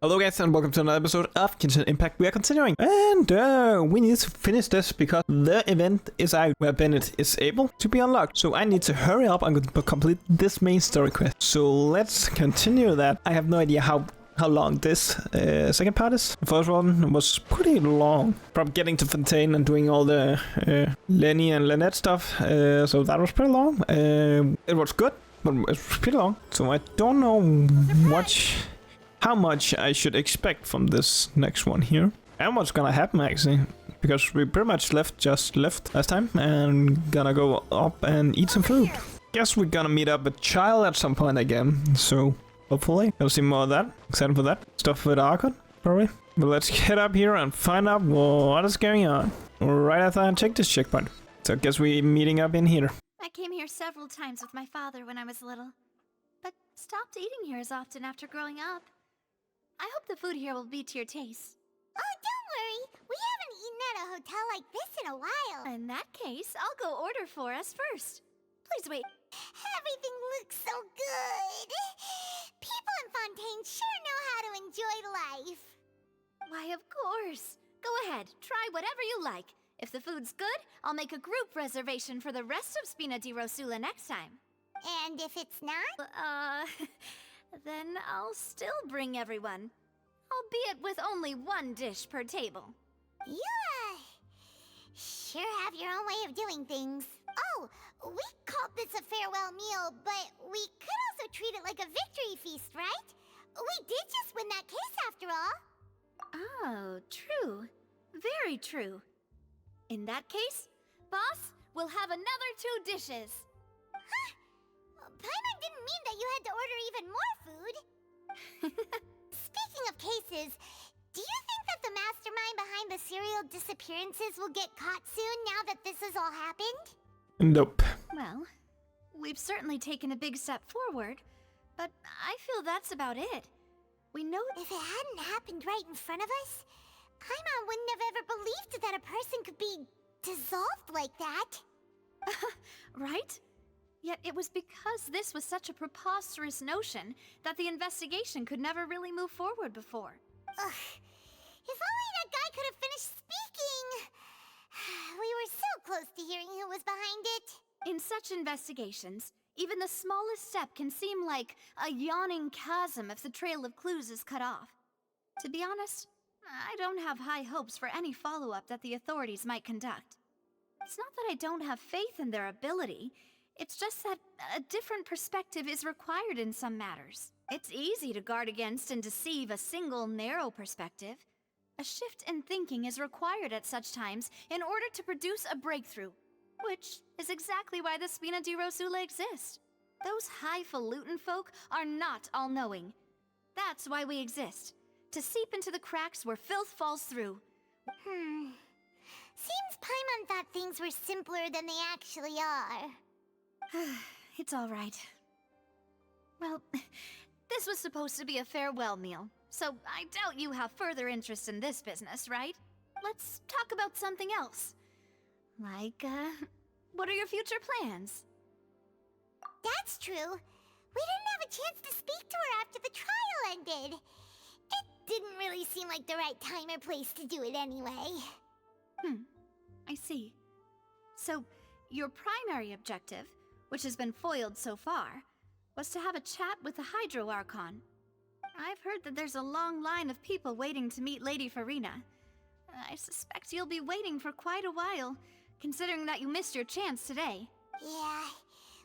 Hello guys and welcome to another episode of Genshin Impact. We are continuing and we need to finish this because the event is out where Bennett is able to be unlocked. So I need to hurry up and complete this main story quest. So let's continue that. I have no idea how long this second part is. The first one was pretty long. From getting to Fontaine and doing all the Lenny and Lynette stuff. So that was pretty long. It was good, but it was pretty long. So I don't know how much I should expect from this next one here. And what's gonna happen actually. Because we pretty much just left last time and gonna go up and eat some food. Guess we're gonna meet up with Child at some point again. So hopefully we'll see more of that. Excited for that. Stuff with Archon, probably. But let's get up here and find out what is going on. Right after I take this checkpoint. So I guess we're meeting up in here. I came here several times with my father when I was little. But stopped eating here as often after growing up. I hope the food here will be to your taste. Oh, don't worry. We haven't eaten at a hotel like this in a while. In that case, I'll go order for us first. Please wait. Everything looks so good. People in Fontaine sure know how to enjoy life. Why, of course. Go ahead, try whatever you like. If the food's good, I'll make a group reservation for the rest of Spina di Rosula next time. And if it's not? Then I'll still bring everyone. Albeit with only one dish per table. You, sure have your own way of doing things. Oh, we called this a farewell meal, but we could also treat it like a victory feast, right? We did just win that case after all. Oh, true. Very true. In that case, boss, we'll have another 2 dishes. Huh? Paimon didn't mean that you had to order even more food. Speaking of cases, do you think that the mastermind behind the serial disappearances will get caught soon now that this has all happened? Nope. Well, we've certainly taken a big step forward, but I feel that's about it. We know if it hadn't happened right in front of us, Paimon wouldn't have ever believed that a person could be dissolved like that. Right? Yet it was because this was such a preposterous notion that the investigation could never really move forward before. Ugh. If only that guy could have finished speaking! We were so close to hearing who was behind it. In such investigations, even the smallest step can seem like a yawning chasm if the trail of clues is cut off. To be honest, I don't have high hopes for any follow-up that the authorities might conduct. It's not that I don't have faith in their ability. It's just that a different perspective is required in some matters. It's easy to guard against and deceive a single narrow perspective. A shift in thinking is required at such times in order to produce a breakthrough, which is exactly why the Spina di Rosula exist. Those highfalutin folk are not all-knowing. That's why we exist, to seep into the cracks where filth falls through. Seems Paimon thought things were simpler than they actually are. It's all right. Well, this was supposed to be a farewell meal, so I doubt you have further interest in this business, right? Let's talk about something else. Like, what are your future plans? That's true. We didn't have a chance to speak to her after the trial ended. It didn't really seem like the right time or place to do it anyway. I see. So, your primary objective, which has been foiled so far, was to have a chat with the Hydro Archon. I've heard that there's a long line of people waiting to meet Lady Farina. I suspect you'll be waiting for quite a while, considering that you missed your chance today. Yeah,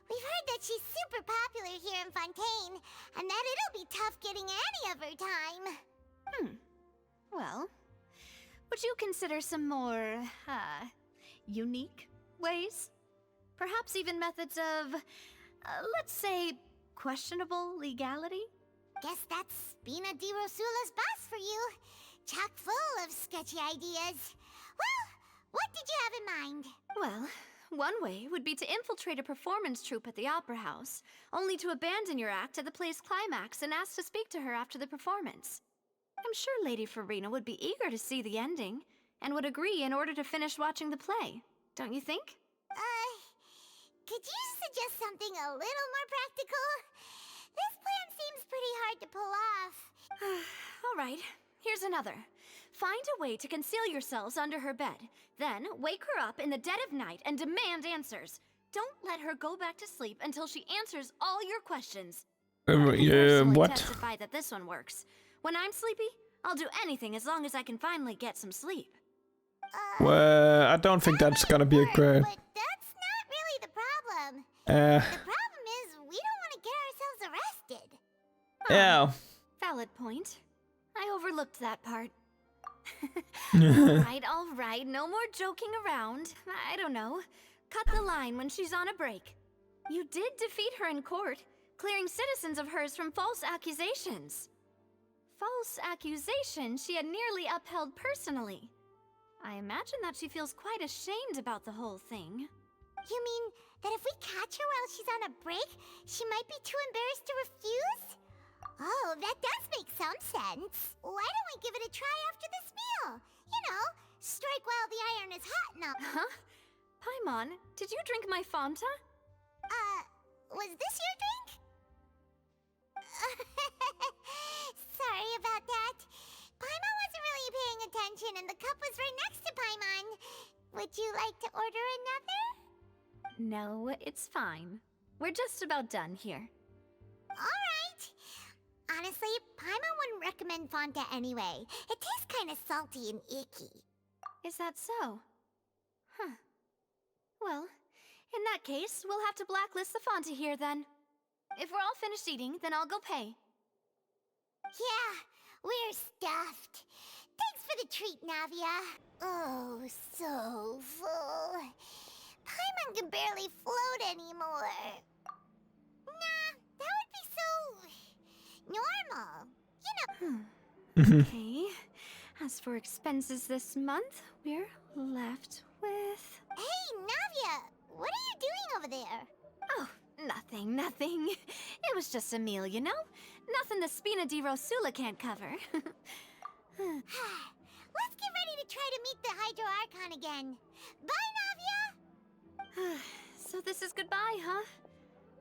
we've heard that she's super popular here in Fontaine, and that it'll be tough getting any of her time. Well, would you consider some more, unique ways? Perhaps even methods of, let's say, questionable legality? Guess that's Spina di Rosula's boss for you. Chock full of sketchy ideas. Well, what did you have in mind? Well, one way would be to infiltrate a performance troupe at the Opera House, only to abandon your act at the play's climax and ask to speak to her after the performance. I'm sure Lady Farina would be eager to see the ending, and would agree in order to finish watching the play, don't you think? Could you suggest something a little more practical? This plan seems pretty hard to pull off. Alright, here's another. Find a way to conceal yourselves under her bed. Then wake her up in the dead of night and demand answers. Don't let her go back to sleep until she answers all your questions. I can personally what? testify that this one works. When I'm sleepy, I'll do anything as long as I can finally get some sleep. Well, I don't think that's gonna be a good. But that's not really the problem. Uh, The problem is we don't want to get ourselves arrested. yeah. Valid point. I overlooked that part. Alright, no more joking around. I don't know. Cut the line when she's on a break. You did defeat her in court, clearing citizens of hers from false accusations. False accusations she had nearly upheld personally. I imagine that she feels quite ashamed about the whole thing. You mean that if we catch her while she's on a break, she might be too embarrassed to refuse? Oh, that does make some sense. Why don't we give it a try after this meal? You know, strike while the iron is hot enough. Huh? Paimon, did you drink my Fanta? Was this your drink? Sorry about that. Paimon wasn't really paying attention and the cup was right next to Paimon. Would you like to order another? No, it's fine. We're just about done here. Alright. Honestly, Paimon wouldn't recommend Fanta anyway. It tastes kind of salty and icky. Is that so? Huh. Well, in that case, we'll have to blacklist the Fanta here then. If we're all finished eating, then I'll go pay. Yeah, we're stuffed. Thanks for the treat, Navia. Oh, so full. Paimon can barely float anymore. Nah, that would be so normal. You know. Okay. As for expenses this month, we're left with... Hey, Navia, what are you doing over there? Oh, nothing. It was just a meal, you know? Nothing the Spina di Rosula can't cover. Let's get ready to try to meet the Hydro Archon again. Bye, Navia! So this is goodbye, huh?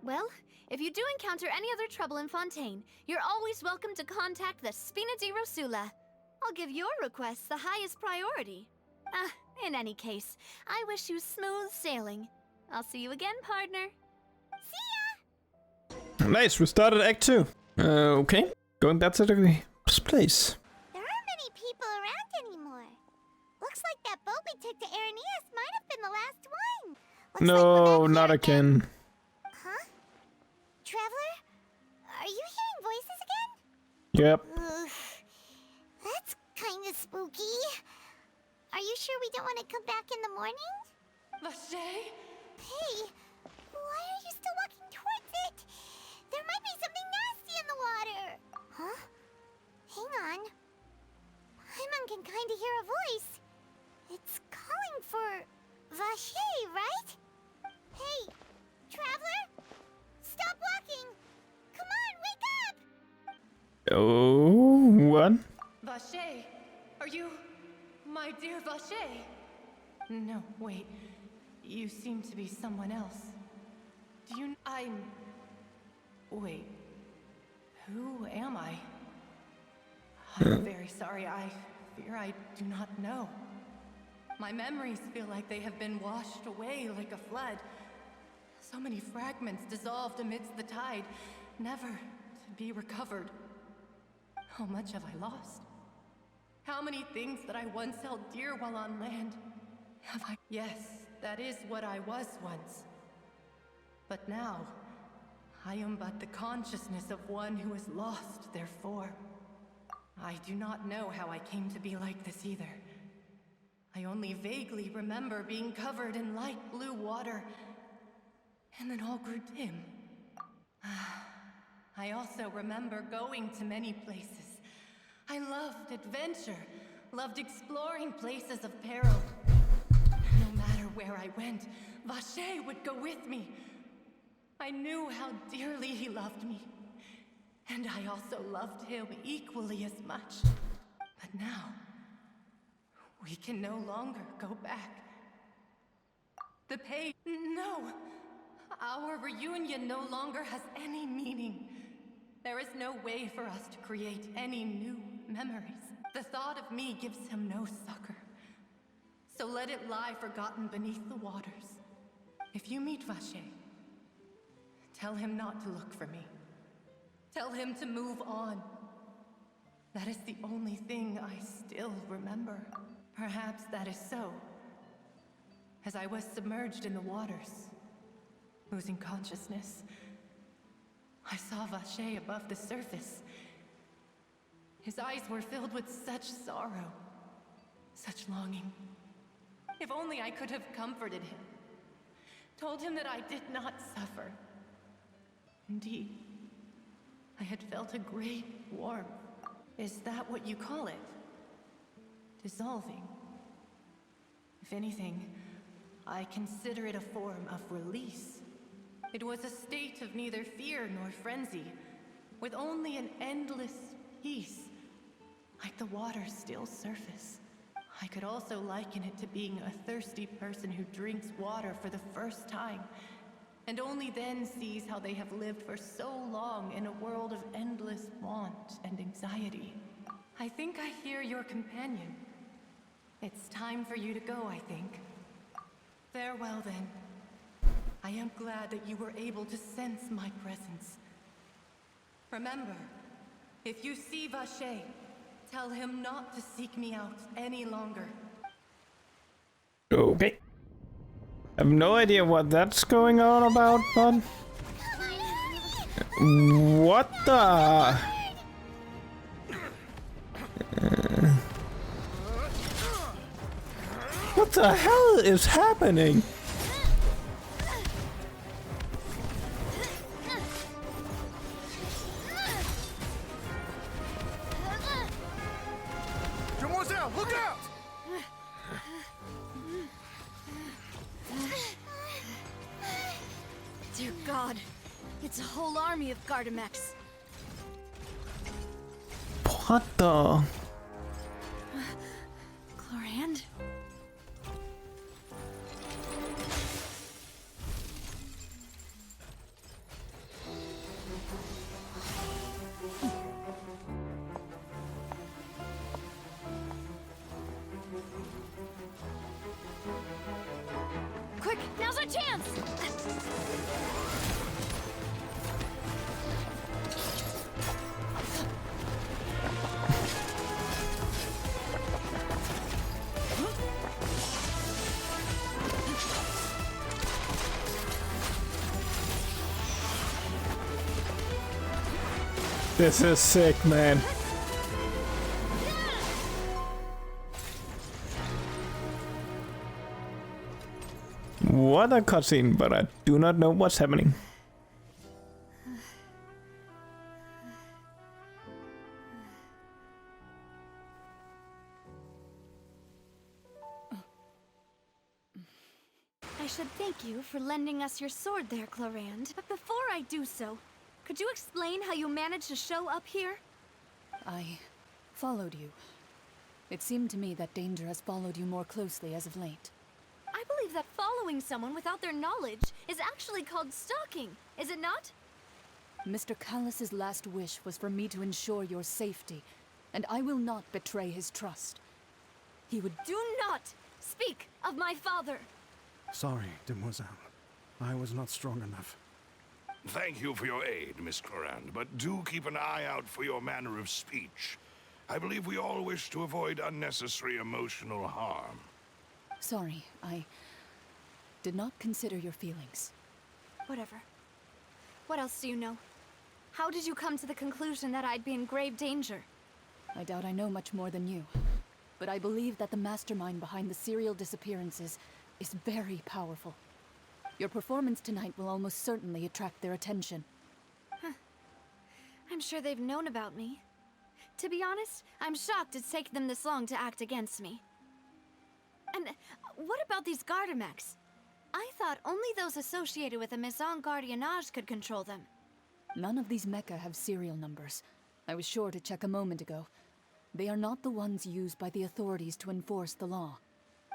Well, if you do encounter any other trouble in Fontaine, you're always welcome to contact the Spina di Rosula. I'll give your requests the highest priority. In any case, I wish you smooth sailing. I'll see you again, partner. See ya! Nice, we started Act 2. Okay. Going back to the place. There aren't many people around anymore. Looks like that boat we took to Araneas might have been the last one. Looks like No, we're back not here again. Huh? Traveler? Are you hearing voices again? Yep. Ugh. That's kinda spooky. Are you sure we don't want to come back in the morning? Vache? Hey, why are you still walking towards it? There might be something nasty in the water. Huh? Hang on. Paimon can kinda hear a voice. It's calling for Vache, right? Hey, Traveler? Stop walking! Come on, wake up! Oh, what? Vache? Are you... my dear Vache? No, wait. You seem to be someone else. Do you... Wait. Who am I? I'm very sorry. I fear I do not know. My memories feel like they have been washed away like a flood. So many fragments dissolved amidst the tide, never to be recovered. How much have I lost? How many things that I once held dear while on land have I... Yes, that is what I was once. But now, I am but the consciousness of one who is lost, therefore. I do not know how I came to be like this either. I only vaguely remember being covered in light blue water, and then all grew dim. I also remember going to many places. I loved adventure, loved exploring places of peril. No matter where I went, Vache would go with me. I knew how dearly he loved me, and I also loved him equally as much. But now, we can no longer go back. The pain... No! Our reunion no longer has any meaning. There is no way for us to create any new memories. The thought of me gives him no succor. So let it lie forgotten beneath the waters. If you meet Vache, tell him not to look for me. Tell him to move on. That is the only thing I still remember. Perhaps that is so. As I was submerged in the waters, losing consciousness, I saw Vache above the surface. His eyes were filled with such sorrow, such longing. If only I could have comforted him, told him that I did not suffer. Indeed, I had felt a great warmth. Is that what you call it? Dissolving. If anything, I consider it a form of release. It was a state of neither fear nor frenzy, with only an endless peace, like the water's still surface. I could also liken it to being a thirsty person who drinks water for the first time, and only then sees how they have lived for so long in a world of endless want and anxiety. I think I hear your companion. It's time for you to go, I think. Farewell, then. I am glad that you were able to sense my presence. Remember, if you see Vache, tell him not to seek me out any longer. Okay. I have no idea what that's going on about, but... What the... What the hell is happening? Demoiselle, look out! Dear God, it's a whole army of Gardamex. What the... Chlorand? Quick, now's our chance! This is sick, man. What a cutscene, but I do not know what's happening. I should thank you for lending us your sword there, Chlorand. But before I do so, could you explain how you managed to show up here? I followed you. It seemed to me that danger has followed you more closely as of late. I believe that following someone without their knowledge is actually called stalking, is it not? Mr. Callus's last wish was for me to ensure your safety, and I will not betray his trust. He would... Do not speak of my father! Sorry, Demoiselle. I was not strong enough. Thank you for your aid, Miss Clorand, but do keep an eye out for your manner of speech. I believe we all wish to avoid unnecessary emotional harm. Sorry, I did not consider your feelings. Whatever. What else do you know? How did you come to the conclusion that I'd be in grave danger? I doubt I know much more than you, but I believe that the mastermind behind the serial disappearances is very powerful. Your performance tonight will almost certainly attract their attention. I'm sure they've known about me. To be honest, I'm shocked it's taken them this long to act against me. And what about these Gardamex? I thought only those associated with the Maison Gardiennage could control them. None of these mecha have serial numbers. I was sure to check a moment ago. They are not the ones used by the authorities to enforce the law.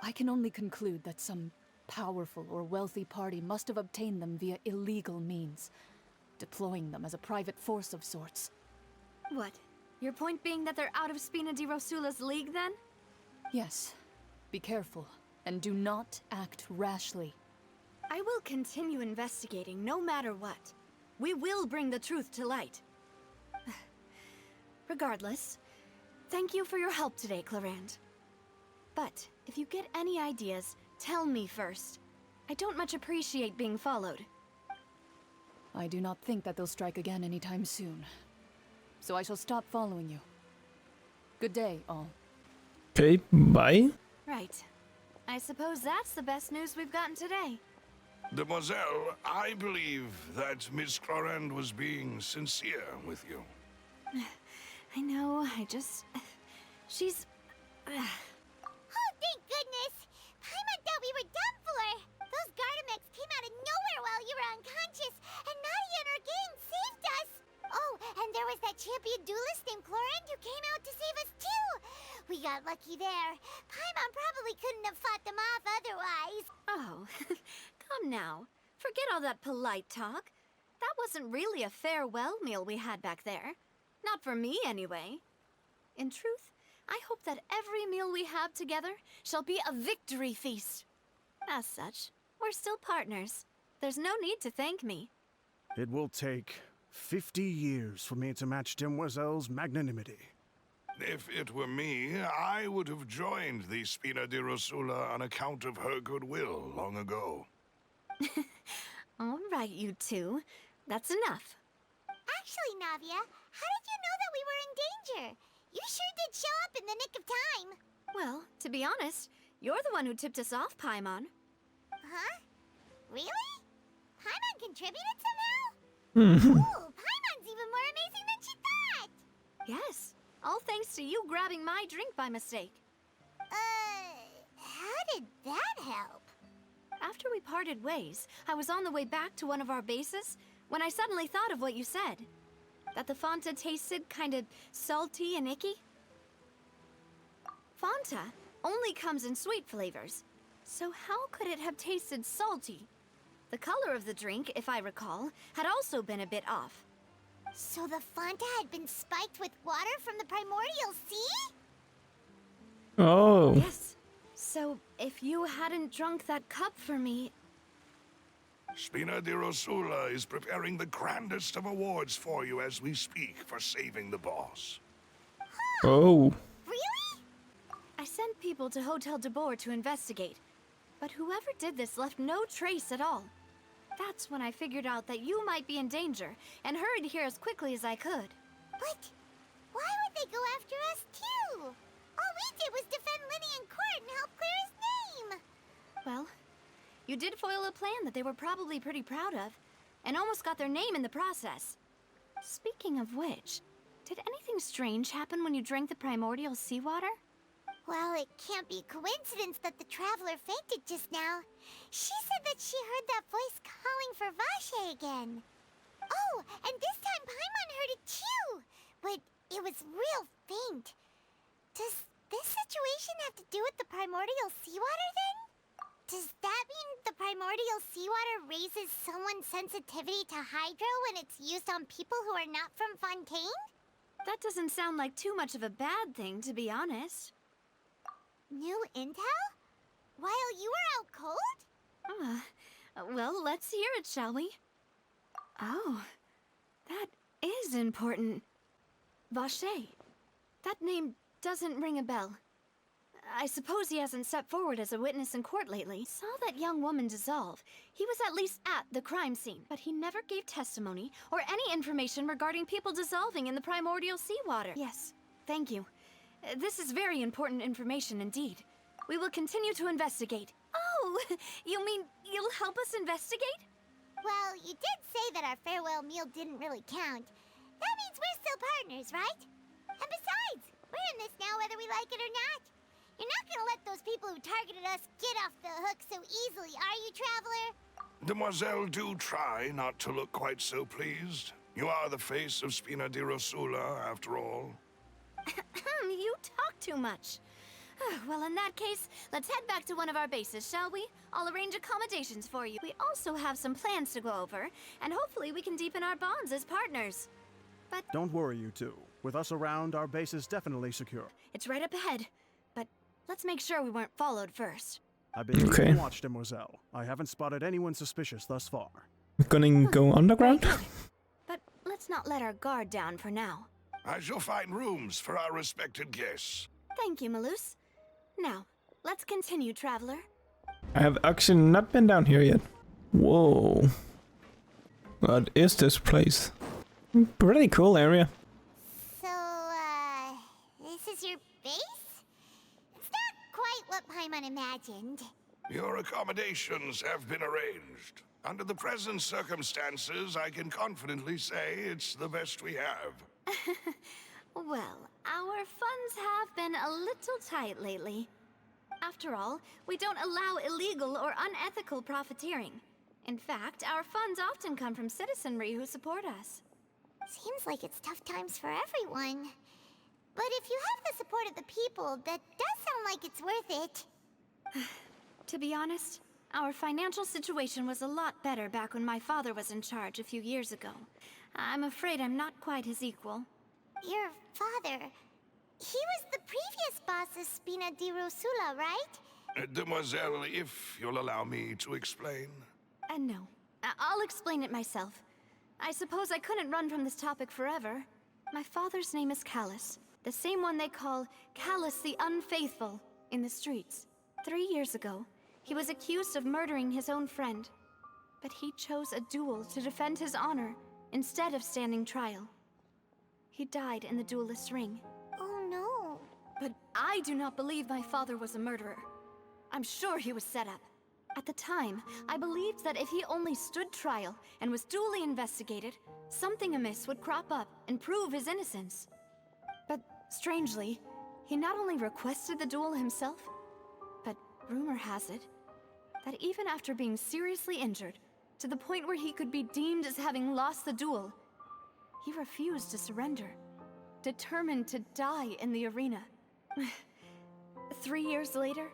I can only conclude that some powerful or wealthy party must have obtained them via illegal means. deploying them as a private force of sorts. What? Your point being that they're out of Spina di Rosula's league, then? Yes. Be careful, and do not act rashly. I will continue investigating no matter what. We will bring the truth to light. Regardless, thank you for your help today, Clarand. But if you get any ideas, tell me first. I don't much appreciate being followed. I do not think that they'll strike again anytime soon. So I shall stop following you. Good day, all. Okay, bye. Right. I suppose that's the best news we've gotten today. Demoiselle, I believe that Miss Clorand was being sincere with you. I know, she's... Oh, thank goodness! Paimon thought we were done for! Those Gardamex came out of nowhere while you were unconscious, and Navia and her gang saved us! Oh, and there was that champion duelist named Clorand who came out to save us too! We got lucky there. Paimon probably couldn't have fought them off otherwise. Oh, come now. Forget all that polite talk. That wasn't really a farewell meal we had back there. Not for me, anyway. In truth, I hope that every meal we have together shall be a victory feast. As such, we're still partners. There's no need to thank me. It will take 50 years for me to match Demoiselle's magnanimity. If it were me, I would have joined the Spina di Rosula on account of her goodwill long ago. All right, you two. That's enough. Actually, Navia, how did you know that we were in danger? You sure did show up in the nick of time. Well, to be honest, you're the one who tipped us off, Paimon. Huh? Really? Paimon contributed somehow? Ooh, Paimon's even more amazing than she thought! Yes, all thanks to you grabbing my drink by mistake. How did that help? After we parted ways, I was on the way back to one of our bases when I suddenly thought of what you said. That the Fanta tasted kinda salty and icky. Fanta only comes in sweet flavors, so how could it have tasted salty? The color of the drink, if I recall, had also been a bit off. So the Fanta had been spiked with water from the primordial sea? Oh. Yes. So, if you hadn't drunk that cup for me... Spina di Rosula is preparing the grandest of awards for you as we speak for saving the boss. Oh. Really? I sent people to Hotel de Boer to investigate, but whoever did this left no trace at all. That's when I figured out that you might be in danger, and hurried here as quickly as I could. But why would they go after us too? All we did was defend Linny in court and help clear his name. Well, you did foil a plan that they were probably pretty proud of, and almost got their name in the process. Speaking of which, did anything strange happen when you drank the primordial seawater? Well, it can't be coincidence that the traveler fainted just now. She said that she heard that voice calling for Vache again. Oh, and this time Paimon heard it too, but it was real faint. Does this situation have to do with the primordial seawater then? Does that mean the primordial seawater raises someone's sensitivity to hydro when it's used on people who are not from Fontaine? That doesn't sound like too much of a bad thing, to be honest. New intel? While you were out cold? Well, let's hear it, shall we? Oh, that is important. Vache. That name doesn't ring a bell. I suppose he hasn't stepped forward as a witness in court lately. Saw that young woman dissolve. He was at least at the crime scene, but he never gave testimony or any information regarding people dissolving in the primordial seawater. Yes, thank you. This is very important information indeed. We will continue to investigate. Oh, you mean you'll help us investigate? Well, you did say that our farewell meal didn't really count. That means we're still partners, right? And besides, we're in this now whether we like it or not. You're not gonna let those people who targeted us get off the hook so easily, are you, Traveler? Demoiselle, do try not to look quite so pleased. You are the face of Spina di Rosula, after all. You talk too much. Well, in that case, let's head back to one of our bases, shall we? I'll arrange accommodations for you. We also have some plans to go over, and hopefully we can deepen our bonds as partners. But Don't worry, you two. With us around, our base is definitely secure. it's right up ahead. But let's make sure we weren't followed first. I've been Okay. keeping watch, Demoiselle. I haven't spotted anyone suspicious thus far. Gonna go underground? But let's not let our guard down for now. I shall find rooms for our respected guests. Thank you, Malus. Now, let's continue, traveler. I have actually not been down here yet. Whoa. What is this place? Pretty cool area. So, this is your base? It's not quite what Paimon imagined. Your accommodations have been arranged. Under the present circumstances, I can confidently say it's the best we have. Well, our funds have been a little tight lately. After all, we don't allow illegal or unethical profiteering. In fact, our funds often come from citizenry who support us. Seems like it's tough times for everyone. But if you have the support of the people, that does sound like it's worth it. To be honest, our financial situation was a lot better back when my father was in charge a few years ago. I'm afraid I'm not quite his equal. Your father... He was the previous boss of Spina di Rosula, right? Demoiselle, if you'll allow me to explain. No. I'll explain it myself. I suppose I couldn't run from this topic forever. My father's name is Callus, the same one they call Callus the Unfaithful in the streets. 3 years ago, he was accused of murdering his own friend. But he chose a duel to defend his honor instead of standing trial. He died in the duelist's ring. Oh no. But I do not believe my father was a murderer. I'm sure he was set up. At the time, I believed that if he only stood trial and was duly investigated, something amiss would crop up and prove his innocence. But strangely, he not only requested the duel himself, but rumor has it that even after being seriously injured, to the point where he could be deemed as having lost the duel, he refused to surrender, determined to die in the arena. 3 years later,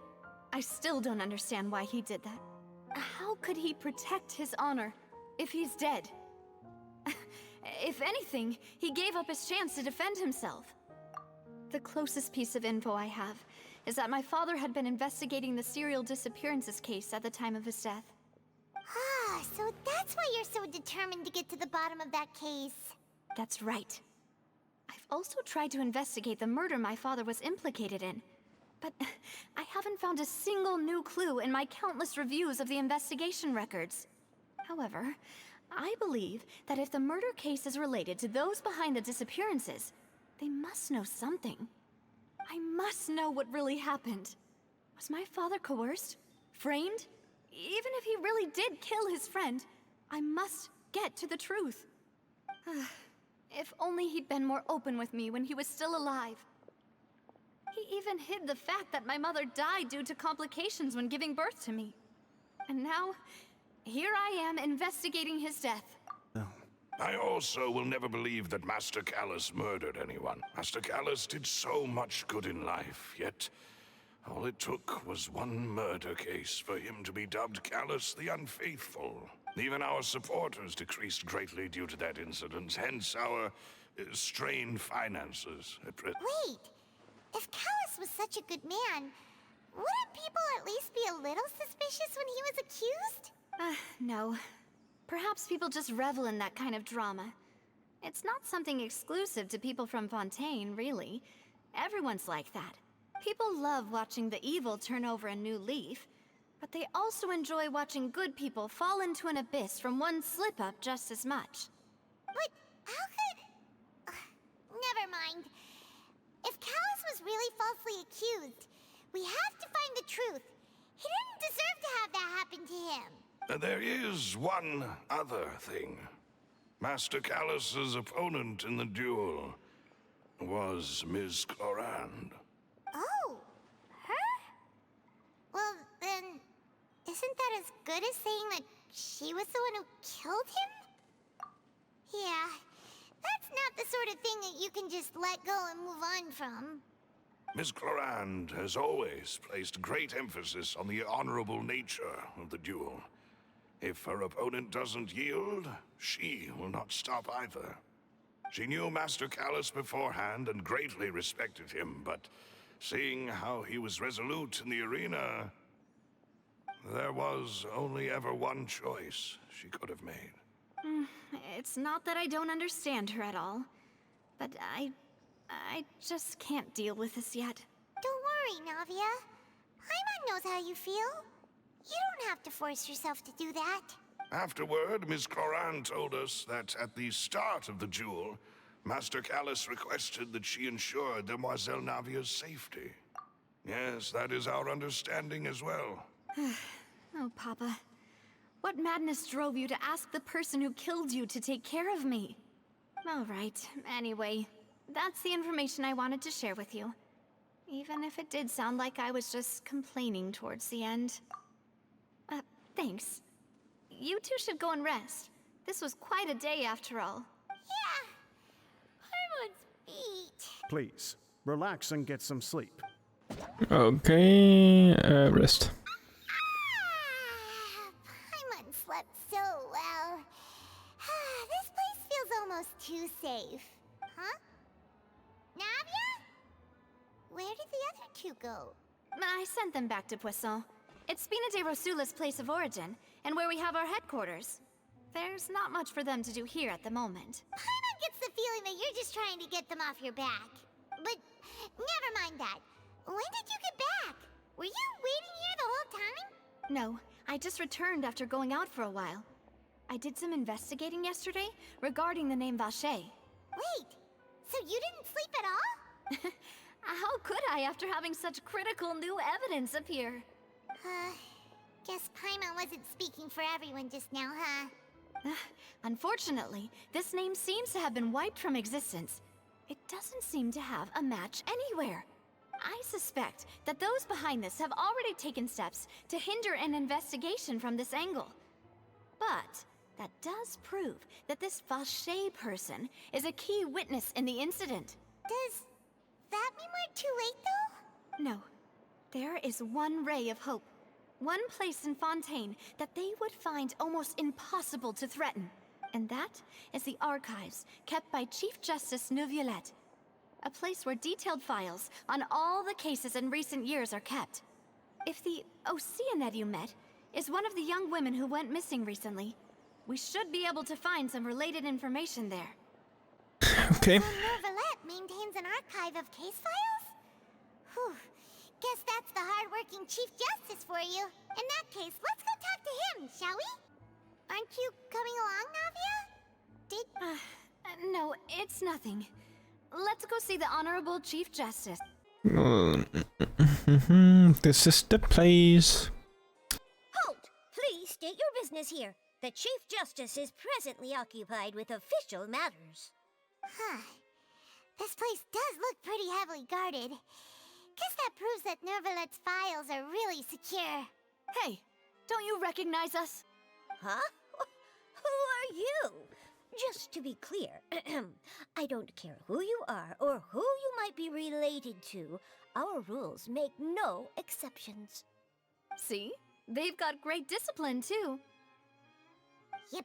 I still don't understand why he did that. How could he protect his honor if he's dead? If anything, he gave up his chance to defend himself. The closest piece of info I have is that my father had been investigating the serial disappearances case at the time of his death. Ah, so that's why you're so determined to get to the bottom of that case. That's right. I've also tried to investigate the murder my father was implicated in, but I haven't found a single new clue in my countless reviews of the investigation records. However, I believe that if the murder case is related to those behind the disappearances, they must know something. I must know what really happened. Was my father coerced? Framed? Even if he really did kill his friend, I must get to the truth. If only he'd been more open with me when he was still alive. He even hid the fact that my mother died due to complications when giving birth to me. And now, here I am investigating his death. I also will never believe that Master Callus murdered anyone. Master Callus did so much good in life, yet all it took was one murder case for him to be dubbed Callus the Unfaithful. Even our supporters decreased greatly due to that incident, hence our strained finances at present. Wait, if Callus was such a good man, wouldn't people at least be a little suspicious when he was accused? No. Perhaps people just revel in that kind of drama. It's not something exclusive to people from Fontaine, really. Everyone's like that. People love watching the evil turn over a new leaf, but they also enjoy watching good people fall into an abyss from one slip-up just as much. But how could... never mind. If Callus was really falsely accused, we have to find the truth. He didn't deserve to have that happen to him. There is one other thing. Master Callus's opponent in the duel was Ms. Clorand. Oh, her? Well, then, isn't that as good as saying that she was the one who killed him? Yeah, that's not the sort of thing that you can just let go and move on from. Miss Clorand has always placed great emphasis on the honorable nature of the duel. If her opponent doesn't yield, she will not stop either. She knew Master Callus beforehand and greatly respected him, but seeing how he was resolute in the arena, there was only ever one choice she could have made. It's not that I don't understand her at all, but I just can't deal with this yet. Don't worry, Navia. Paimon knows how you feel. You don't have to force yourself to do that. Afterward, Miss Clorand told us that at the start of the duel, Master Callus requested that she ensure Demoiselle Navia's safety. Yes, that is our understanding as well. Oh, Papa. What madness drove you to ask the person who killed you to take care of me? All right, anyway, that's the information I wanted to share with you. Even if it did sound like I was just complaining towards the end. Thanks. You two should go and rest. This was quite a day after all. Yeah. Paimon's beat. Please, relax and get some sleep. Okay, rest. Paimon slept so well. This place feels almost too safe. Huh? Navia? Where did the other two go? I sent them back to Poisson. It's Spina de Rosula's place of origin, and where we have our headquarters. There's not much for them to do here at the moment. Paimon gets the feeling that you're just trying to get them off your back. But never mind that. When did you get back? Were you waiting here the whole time? No, I just returned after going out for a while. I did some investigating yesterday regarding the name Vacher. Wait, so you didn't sleep at all? How could I after having such critical new evidence appear? Guess Paimon wasn't speaking for everyone just now, huh? Unfortunately, this name seems to have been wiped from existence. It doesn't seem to have a match anywhere. I suspect that those behind this have already taken steps to hinder an investigation from this angle. But that does prove that this Vacher person is a key witness in the incident. Does that mean we're too late, though? No. There is one ray of hope. One place in Fontaine that they would find almost impossible to threaten. And that is the archives kept by Chief Justice Neuvillette. A place where detailed files on all the cases in recent years are kept. If the Oceanette you met is one of the young women who went missing recently, we should be able to find some related information there. Okay. So Neuvillette maintains an archive of case files? Whew. Guess that's the hard-working Chief Justice for you. In that case, let's go talk to him, shall we? Aren't you coming along, Navia? No, it's nothing. Let's go see the Honorable Chief Justice. This is the place. Halt! Please state your business here. The Chief Justice is presently occupied with official matters. Huh. This place does look pretty heavily guarded. Guess that proves that Neuvillette's files are really secure. Hey, don't you recognize us? Huh? Who are you? Just to be clear, I don't care who you are or who you might be related to. Our rules make no exceptions. See? They've got great discipline, too. Yep.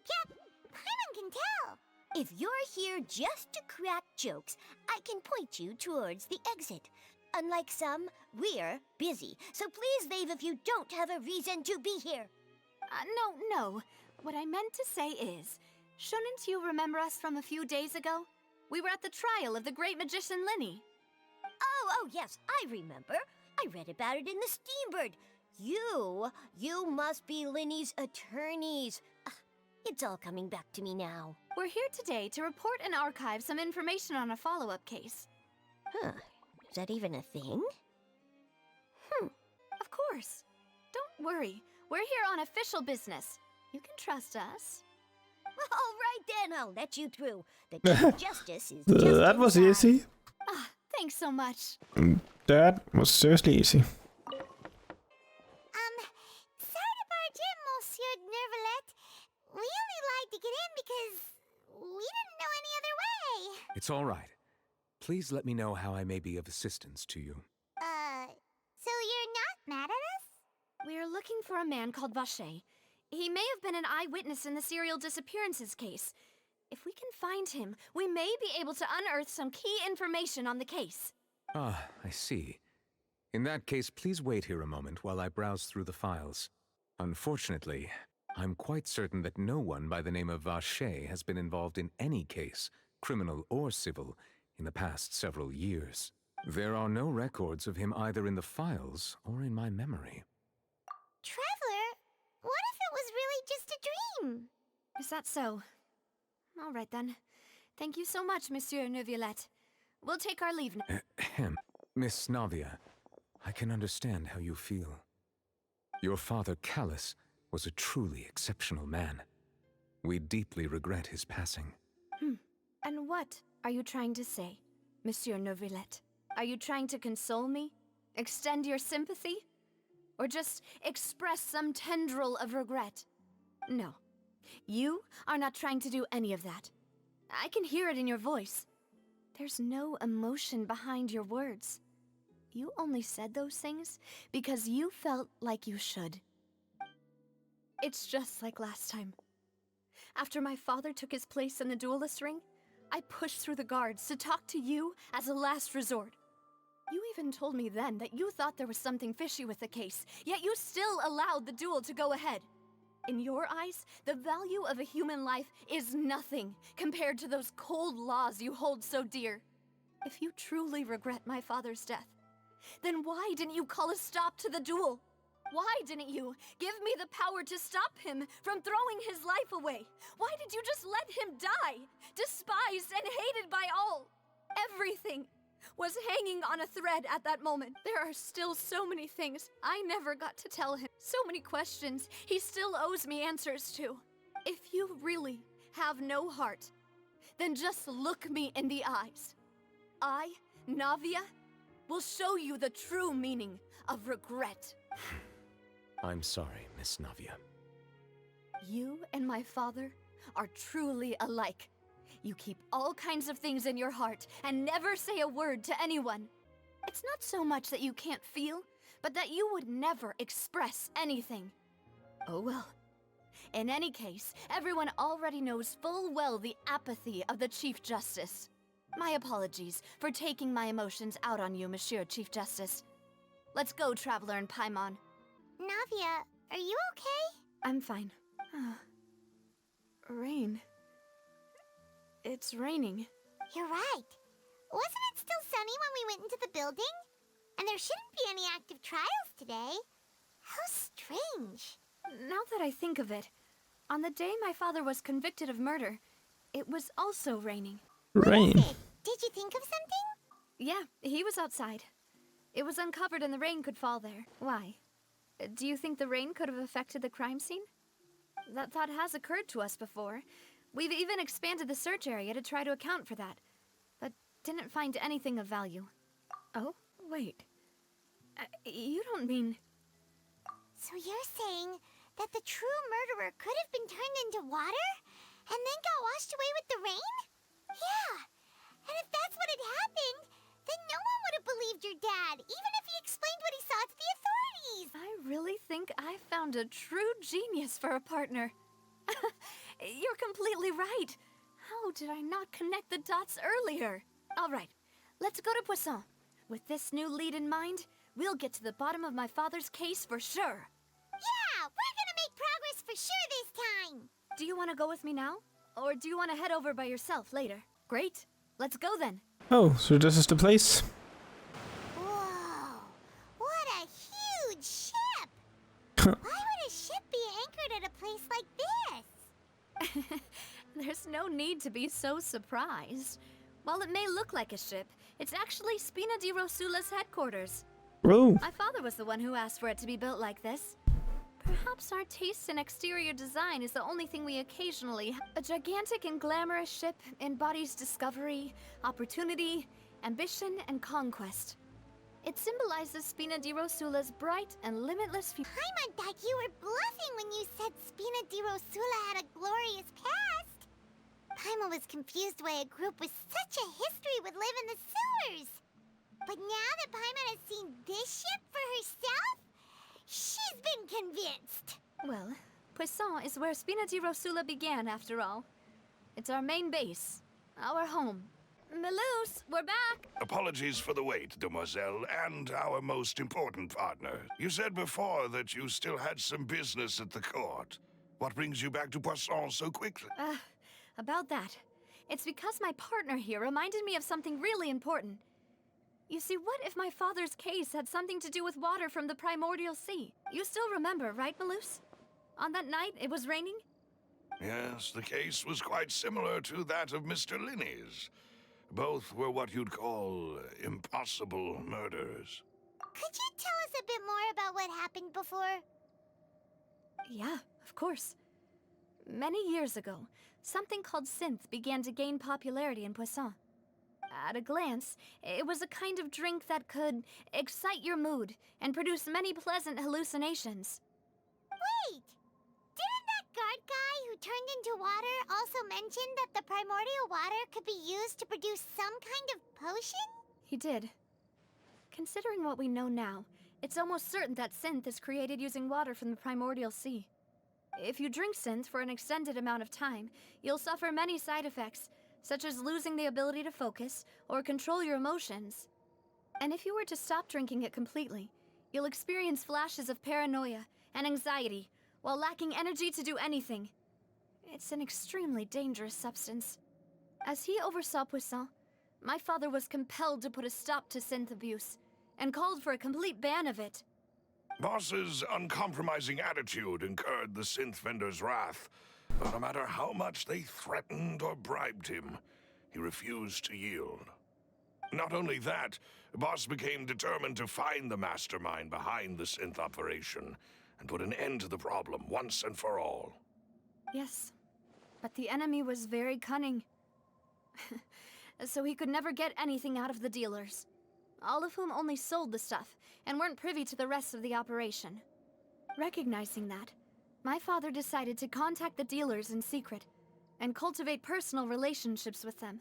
Paimon can tell. If you're here just to crack jokes, I can point you towards the exit. Unlike some, we're busy, so please leave if you don't have a reason to be here. No. What I meant to say is, shouldn't you remember us from a few days ago? We were at the trial of the great magician Linny. Oh, yes, I remember. I read about it in the Steambird. You must be Linny's attorneys. It's all coming back to me now. We're here today to report and archive some information on a follow-up case. Huh. Is that even a thing? Of course. Don't worry. We're here on official business. You can trust us. All right then, I'll let you through. The Chief Justice is just That was inside. easy. Thanks so much. That was seriously easy. Sorry to barge in, Monsieur Neuvillette. We only lied to get in because we didn't know any other way. It's all right. Please let me know how I may be of assistance to you. So you're not mad at us? We're looking for a man called Vache. He may have been an eyewitness in the serial disappearances case. If we can find him, we may be able to unearth some key information on the case. Ah, I see. In that case, please wait here a moment while I browse through the files. Unfortunately, I'm quite certain that no one by the name of Vache has been involved in any case, criminal or civil, in the past several years. There are no records of him either in the files or in my memory. Traveler, what if it was really just a dream? Is that so? All right then. Thank you so much, Monsieur Neuvillette. We'll take our leave now. Ahem. Miss Navia, I can understand how you feel. Your father, Callus, was a truly exceptional man. We deeply regret his passing. And what are you trying to say, Monsieur Neuvillette? Are you trying to console me? Extend your sympathy? Or just express some tendril of regret? No. You are not trying to do any of that. I can hear it in your voice. There's no emotion behind your words. You only said those things because you felt like you should. It's just like last time. After my father took his place in the duelist ring, I pushed through the guards to talk to you as a last resort. You even told me then that you thought there was something fishy with the case, yet you still allowed the duel to go ahead. In your eyes, the value of a human life is nothing compared to those cold laws you hold so dear. If you truly regret my father's death, then why didn't you call a stop to the duel? Why didn't you give me the power to stop him from throwing his life away? Why did you just let him die, despised and hated by all? Everything was hanging on a thread at that moment. There are still so many things I never got to tell him. So many questions he still owes me answers to. If you really have no heart, then just look me in the eyes. I, Navia, will show you the true meaning of regret. I'm sorry, Miss Navia. You and my father are truly alike. You keep all kinds of things in your heart and never say a word to anyone. It's not so much that you can't feel, but that you would never express anything. Oh well. In any case, everyone already knows full well the apathy of the Chief Justice. My apologies for taking my emotions out on you, Monsieur Chief Justice. Let's go, Traveler and Paimon. Navia, are you okay? I'm fine. Rain. It's raining. You're right. Wasn't it still sunny when we went into the building? And there shouldn't be any active trials today. How strange. Now that I think of it, on the day my father was convicted of murder, it was also raining. Rain. Did you think of something? Yeah, he was outside. It was uncovered and the rain could fall there. Why? Do you think the rain could have affected the crime scene? That thought has occurred to us before. We've even expanded the search area to try to account for that, but didn't find anything of value. Oh, wait. You don't mean... So you're saying that the true murderer could have been turned into water and then got washed away with the rain? Yeah, and if that's what had happened, then no one would have believed your dad, even if he explained what he saw to the authorities. I really think I found a true genius for a partner. You're completely right. How did I not connect the dots earlier? All right, let's go to Poisson. With this new lead in mind, we'll get to the bottom of my father's case for sure. Yeah, we're gonna make progress for sure this time. Do you want to go with me now? Or do you want to head over by yourself later? Great, let's go then. Oh, so this is the place? Whoa, what a huge ship! Why would a ship be anchored at a place like this? There's no need to be so surprised. While it may look like a ship, it's actually Spina di Rosula's headquarters. Oh. My father was the one who asked for it to be built like this. Perhaps our taste in exterior design is the only thing we occasionally... A gigantic and glamorous ship embodies discovery, opportunity, ambition, and conquest. It symbolizes Spina di Rosula's bright and limitless future. Paimon thought you were bluffing when you said Spina di Rosula had a glorious past. Paimon was confused why a group with such a history would live in the sewers. But now that Paimon has seen Well, Poisson is where Spina di Rosula began, after all. It's our main base, our home. Melus, we're back! Apologies for the wait, demoiselle, and our most important partner. You said before that you still had some business at the court. What brings you back to Poisson so quickly? About that. It's because my partner here reminded me of something really important. You see, what if my father's case had something to do with water from the primordial sea? You still remember, right, Melus? On that night, it was raining? Yes, the case was quite similar to that of Mr. Linney's. Both were what you'd call impossible murders. Could you tell us a bit more about what happened before? Yeah, of course. Many years ago, something called synth began to gain popularity in Poisson. At a glance, it was a kind of drink that could excite your mood and produce many pleasant hallucinations. Wait! Didn't that guard guy who turned into water also mention that the primordial water could be used to produce some kind of potion? He did. Considering what we know now, it's almost certain that synth is created using water from the primordial sea. If you drink synth for an extended amount of time, you'll suffer many side effects, such as losing the ability to focus or control your emotions. And if you were to stop drinking it completely, you'll experience flashes of paranoia and anxiety while lacking energy to do anything. It's an extremely dangerous substance. As he oversaw Poisson, my father was compelled to put a stop to synth abuse and called for a complete ban of it. Boss's uncompromising attitude incurred the synth vendor's wrath, but no matter how much they threatened or bribed him, he refused to yield. Not only that, Boss became determined to find the mastermind behind the synth operation and put an end to the problem once and for all. Yes, but the enemy was very cunning. So he could never get anything out of the dealers, all of whom only sold the stuff and weren't privy to the rest of the operation. Recognizing that, my father decided to contact the dealers in secret and cultivate personal relationships with them.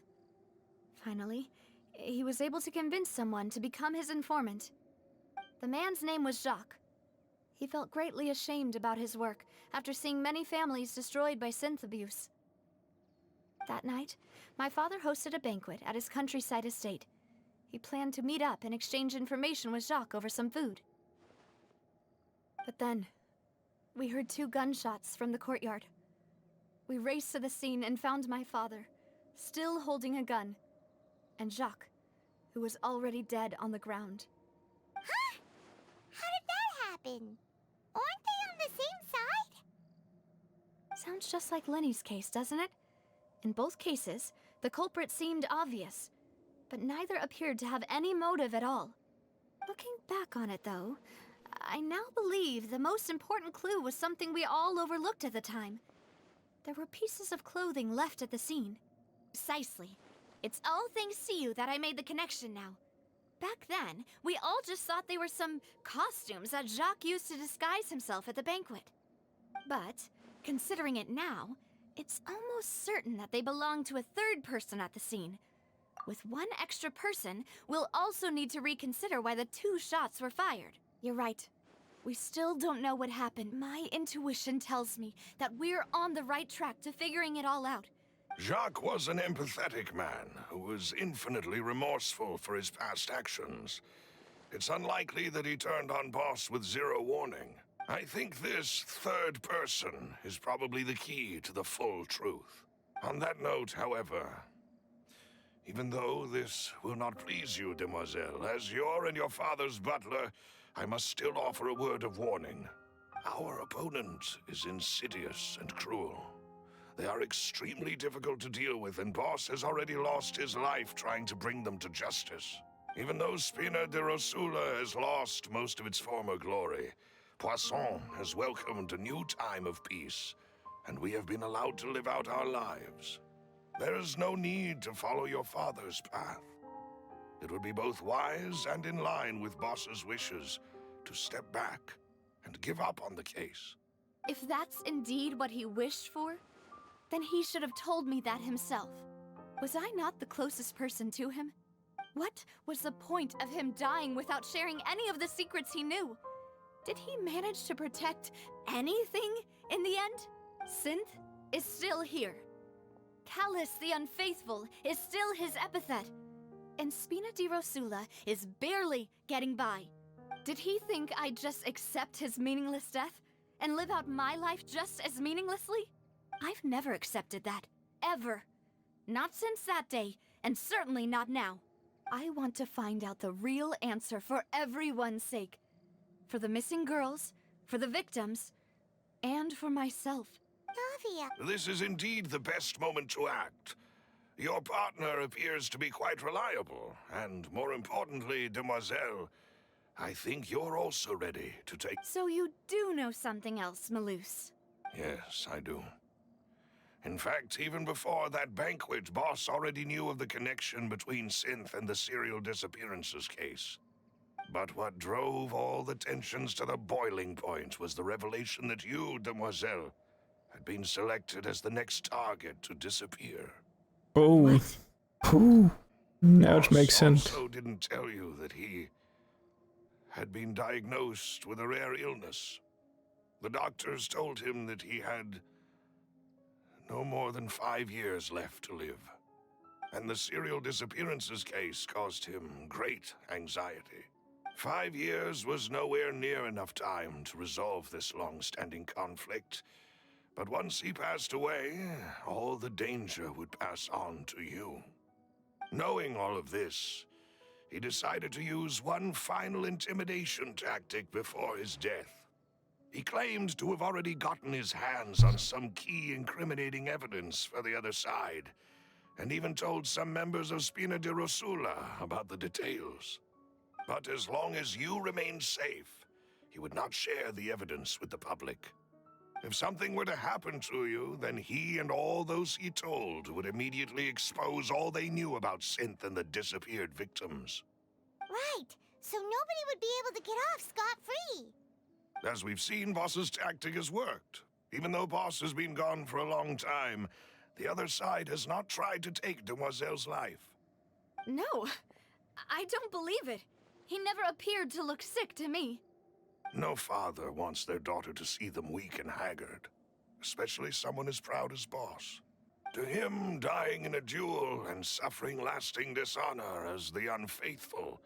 Finally, he was able to convince someone to become his informant. The man's name was Jacques. He felt greatly ashamed about his work after seeing many families destroyed by synth abuse. That night, my father hosted a banquet at his countryside estate. He planned to meet up and exchange information with Jacques over some food. But then, we heard 2 gunshots from the courtyard. We raced to the scene and found my father, still holding a gun, and Jacques, who was already dead on the ground. Huh? How did that happen? Aren't they on the same side? Sounds just like Lenny's case, doesn't it? In both cases, the culprit seemed obvious, but neither appeared to have any motive at all. Looking back on it, though, I now believe the most important clue was something we all overlooked at the time. There were pieces of clothing left at the scene. Precisely. It's all thanks to you that I made the connection now. Back then, we all just thought they were some costumes that Jacques used to disguise himself at the banquet. But, considering it now, it's almost certain that they belong to a third person at the scene. With one extra person, we'll also need to reconsider why the 2 shots were fired. You're right. We still don't know what happened. My intuition tells me that we're on the right track to figuring it all out. Jacques was an empathetic man who was infinitely remorseful for his past actions. It's unlikely that he turned on Boss with 0 warning. I think this third person is probably the key to the full truth. On that note, however, even though this will not please you, demoiselle, as your and your father's butler, I must still offer a word of warning. Our opponent is insidious and cruel. They are extremely difficult to deal with, and Boss has already lost his life trying to bring them to justice. Even though Spina di Rosula has lost most of its former glory, Poisson has welcomed a new time of peace, and we have been allowed to live out our lives. There is no need to follow your father's path. It would be both wise and in line with Boss's wishes to step back and give up on the case. If that's indeed what he wished for, then he should have told me that himself. Was I not the closest person to him? What was the point of him dying without sharing any of the secrets he knew? Did he manage to protect anything in the end? Synth is still here. Callus the Unfaithful is still his epithet. And Spina di Rosula is barely getting by. Did he think I'd just accept his meaningless death and live out my life just as meaninglessly? I've never accepted that. Ever. Not since that day, and certainly not now. I want to find out the real answer for everyone's sake. For the missing girls, for the victims, and for myself. Navia. This is indeed the best moment to act. Your partner appears to be quite reliable, and more importantly, Demoiselle, I think you're also ready to take... So you do know something else, Malus? Yes, I do. In fact, even before that banquet, Boss already knew of the connection between Synth and the serial disappearances case. But what drove all the tensions to the boiling point was the revelation that you, Demoiselle, had been selected as the next target to disappear. Oh. Ooh. Now it makes sense. Also didn't tell you that he had been diagnosed with a rare illness. The doctors told him that he had no more than 5 years left to live. And the serial disappearances case caused him great anxiety. 5 years was nowhere near enough time to resolve this long-standing conflict. But once he passed away, all the danger would pass on to you. Knowing all of this, he decided to use one final intimidation tactic before his death. He claimed to have already gotten his hands on some key incriminating evidence for the other side, and even told some members of Spina di Rosula about the details. But as long as you remained safe, he would not share the evidence with the public. If something were to happen to you, then he and all those he told would immediately expose all they knew about Synth and the disappeared victims. Right, so nobody would be able to get off scot-free. As we've seen, Boss's tactic has worked. Even though Boss has been gone for a long time, the other side has not tried to take Demoiselle's life. No, I don't believe it. He never appeared to look sick to me. No father wants their daughter to see them weak and haggard, especially someone as proud as Boss. To him, dying in a duel and suffering lasting dishonor as the unfaithful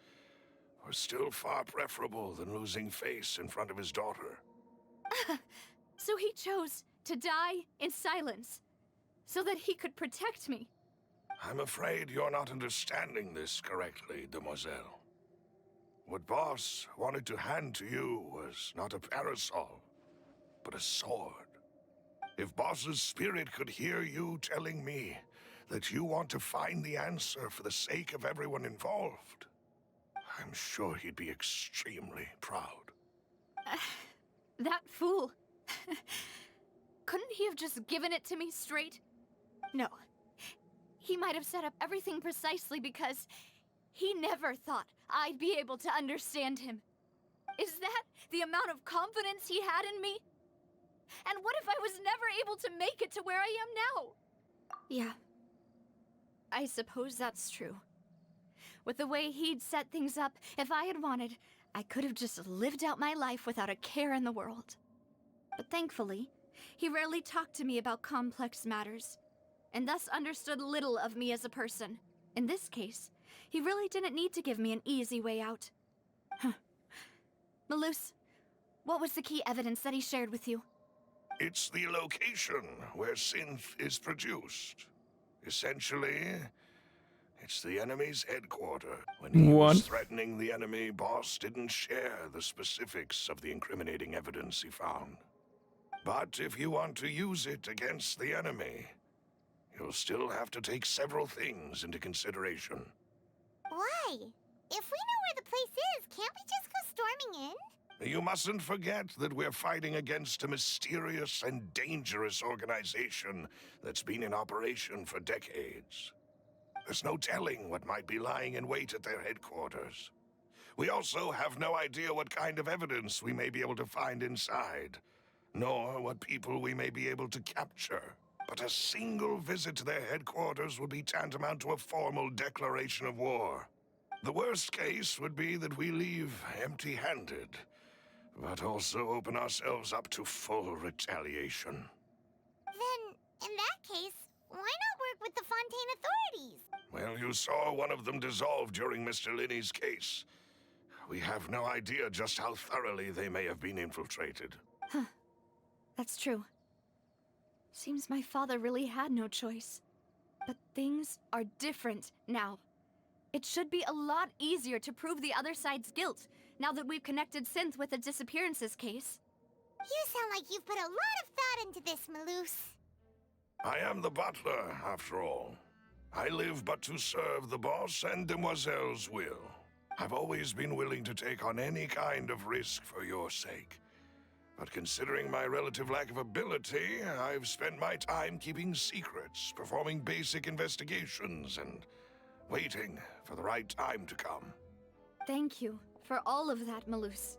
were still far preferable than losing face in front of his daughter. So he chose to die in silence, so that he could protect me. I'm afraid you're not understanding this correctly, Demoiselle. What Boss wanted to hand to you was not a parasol, but a sword. If Boss's spirit could hear you telling me that you want to find the answer for the sake of everyone involved, I'm sure he'd be extremely proud. That fool. Couldn't he have just given it to me straight? No. He might have set up everything precisely because he never thought I'd be able to understand him. Is that the amount of confidence he had in me? And what if I was never able to make it to where I am now? Yeah. I suppose that's true. With the way he'd set things up, if I had wanted, I could have just lived out my life without a care in the world. But thankfully, he rarely talked to me about complex matters, and thus understood little of me as a person. In this case, he really didn't need to give me an easy way out. Malus, what was the key evidence that he shared with you? It's the location where Synth is produced. Essentially, it's the enemy's headquarters. When he was threatening the enemy, Boss didn't share the specifics of the incriminating evidence he found. But if you want to use it against the enemy, you'll still have to take several things into consideration. Why? If we know where the place is, can't we just go storming in? You mustn't forget that we're fighting against a mysterious and dangerous organization that's been in operation for decades. There's no telling what might be lying in wait at their headquarters. We also have no idea what kind of evidence we may be able to find inside, nor what people we may be able to capture. But a single visit to their headquarters would be tantamount to a formal declaration of war. The worst case would be that we leave empty-handed. but also open ourselves up to full retaliation. Then, in that case, why not work with the Fontaine authorities? Well, you saw one of them dissolve during Mr. Linney's case. We have no idea just how thoroughly they may have been infiltrated. Huh. That's true. Seems my father really had no choice. But things are different now. It should be a lot easier to prove the other side's guilt, now that we've connected Synth with the disappearances case. You sound like you've put a lot of thought into this, Maloose. I am the butler, after all. I live but to serve the boss and Demoiselle's will. I've always been willing to take on any kind of risk for your sake. But considering my relative lack of ability, I've spent my time keeping secrets, performing basic investigations, and waiting for the right time to come. Thank you for all of that, Maloose.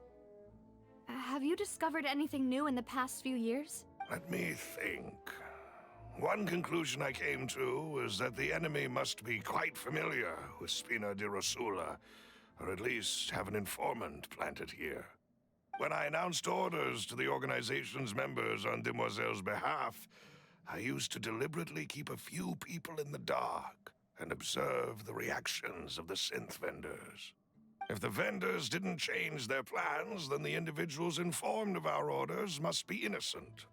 Have you discovered anything new in the past few years? Let me think. One conclusion I came to was that the enemy must be quite familiar with Spina di Rosula, or at least have an informant planted here. When I announced orders to the organization's members on Demoiselle's behalf, I used to deliberately keep a few people in the dark and observe the reactions of the synth vendors. If the vendors didn't change their plans, then the individuals informed of our orders must be innocent.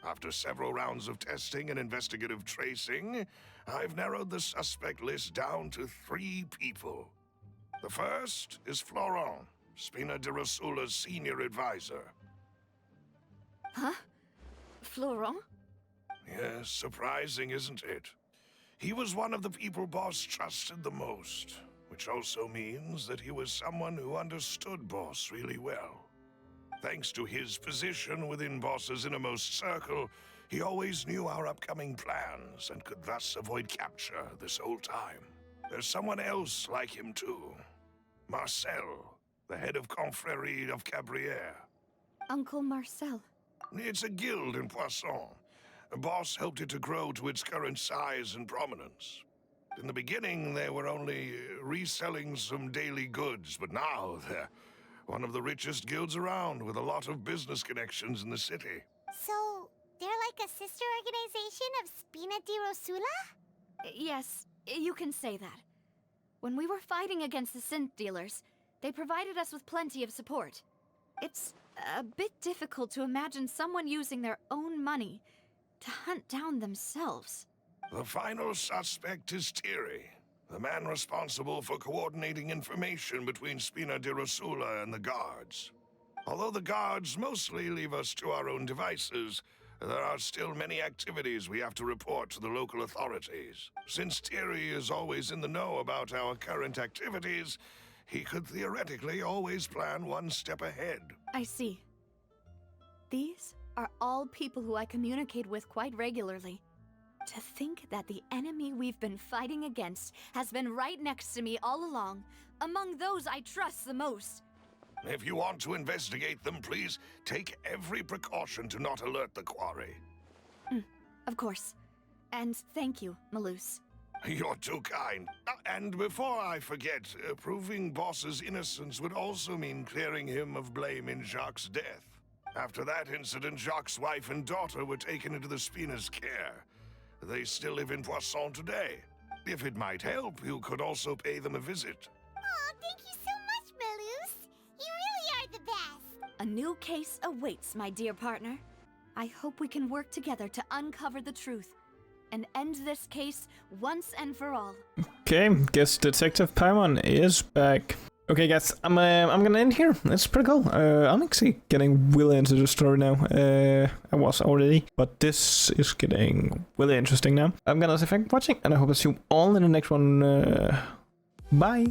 After several rounds of testing and investigative tracing, I've narrowed the suspect list down to 3 people. The first is Florent, Spina di Rosula's senior advisor. Huh? Florent? Yes, surprising, isn't it? He was one of the people Boss trusted the most, which also means that he was someone who understood Boss really well. Thanks to his position within Boss's innermost circle, he always knew our upcoming plans and could thus avoid capture this whole time. There's someone else like him too. Marcel, the head of Confrérie of Cabrières. Uncle Marcel. It's a guild in Poisson. Boss helped it to grow to its current size and prominence. In the beginning, they were only reselling some daily goods, but now they're one of the richest guilds around, with a lot of business connections in the city. So, they're like a sister organization of Spina di Rosula? Yes, you can say that. When we were fighting against the synth dealers, they provided us with plenty of support. It's a bit difficult to imagine someone using their own money to hunt down themselves. The final suspect is Thierry, the man responsible for coordinating information between Spina di Rosula and the guards. Although the guards mostly leave us to our own devices, there are still many activities we have to report to the local authorities. Since Thierry is always in the know about our current activities, he could theoretically always plan one step ahead. I see. These are all people who I communicate with quite regularly. To think that the enemy we've been fighting against has been right next to me all along, among those I trust the most. If you want to investigate them, please take every precaution to not alert the quarry. Of course. And thank you, Maloose. You're too kind. And before I forget, proving Boss's innocence would also mean clearing him of blame in Jacques' death. After that incident, Jacques' wife and daughter were taken into the Spina's care. They still live in Poisson today. If it might help, you could also pay them a visit. Oh, thank you so much, Maloose. You really are the best. A new case awaits, my dear partner. I hope we can work together to uncover the truth and end this case once and for all. Okay, guess Detective Paimon is back. Okay, guys, I'm gonna end here. It's pretty cool. I'm actually getting really into the story now. I was already, but this is getting really interesting now. I'm gonna say thank you for watching, and I hope to see you all in the next one. Bye.